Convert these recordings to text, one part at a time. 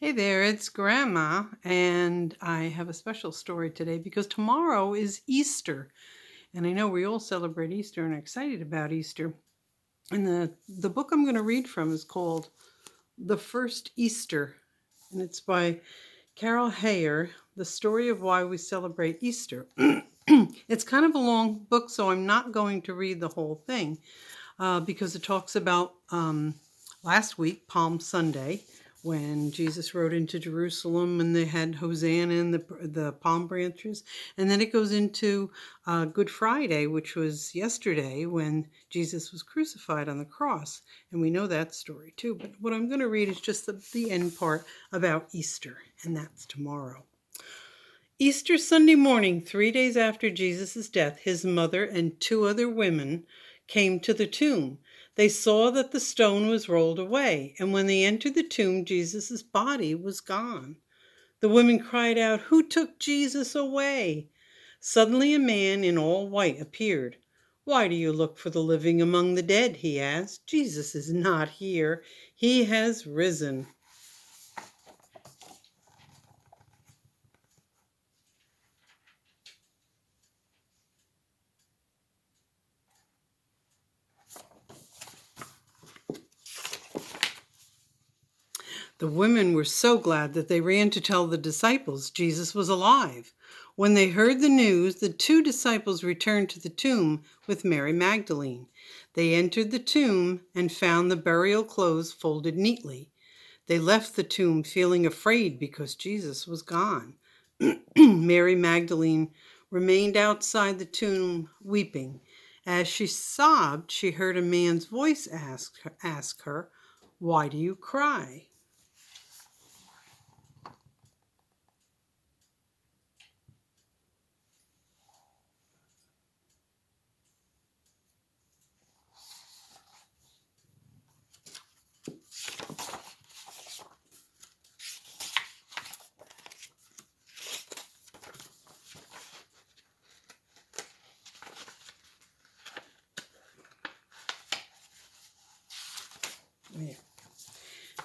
Hey there, it's Grandma, and I have a special story today because tomorrow is Easter. And I know we all celebrate Easter and are excited about Easter. And the book I'm going to read from is called The First Easter, and it's by Carol Hayer, The Story of Why We Celebrate Easter. It's kind of a long book, so I'm not going to read the whole thing because it talks about last week, Palm Sunday, when Jesus rode into Jerusalem and they had Hosanna and the palm branches. And then it goes into Good Friday, which was yesterday when Jesus was crucified on the cross. And we know that story too. But what I'm going to read is just the end part about Easter, and that's tomorrow. Easter Sunday morning, 3 days after Jesus' death, his mother and two other women came to the tomb. They saw that the stone was rolled away, and when they entered the tomb, Jesus' body was gone. The women cried out, "Who took Jesus away?" Suddenly a man in all white appeared. "Why do you look for the living among the dead?" he asked. "Jesus is not here. He has risen." The women were so glad that they ran to tell the disciples Jesus was alive. When they heard the news, the two disciples returned to the tomb with Mary Magdalene. They entered the tomb and found the burial clothes folded neatly. They left the tomb feeling afraid because Jesus was gone. Mary Magdalene remained outside the tomb weeping. As she sobbed, she heard a man's voice ask her, "Why do you cry?"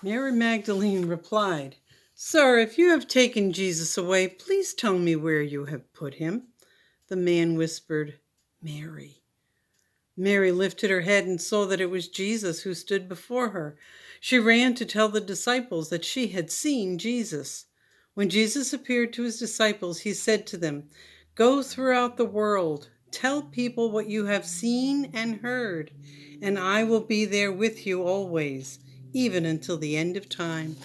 Mary Magdalene replied, "Sir, if you have taken Jesus away, please tell me where you have put him." The man whispered, "Mary." Mary lifted her head and saw that it was Jesus who stood before her. She ran to tell the disciples that she had seen Jesus. When Jesus appeared to his disciples, he said to them, "Go throughout the world, tell people what you have seen and heard, and I will be there with you always, even until the end of time."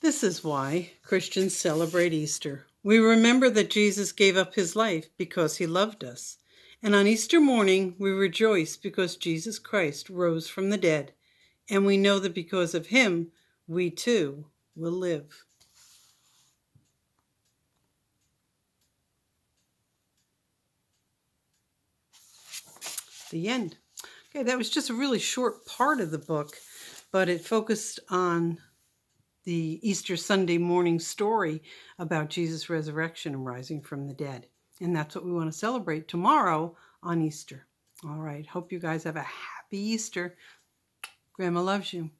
This is why Christians celebrate Easter. We remember that Jesus gave up his life because he loved us. And on Easter morning, we rejoice because Jesus Christ rose from the dead. And we know that because of him, we too will live. The end. Okay, that was just a really short part of the book, but it focused on the Easter Sunday morning story about Jesus' resurrection and rising from the dead. And that's what we want to celebrate tomorrow on Easter. All right. Hope you guys have a happy Easter. Grandma loves you.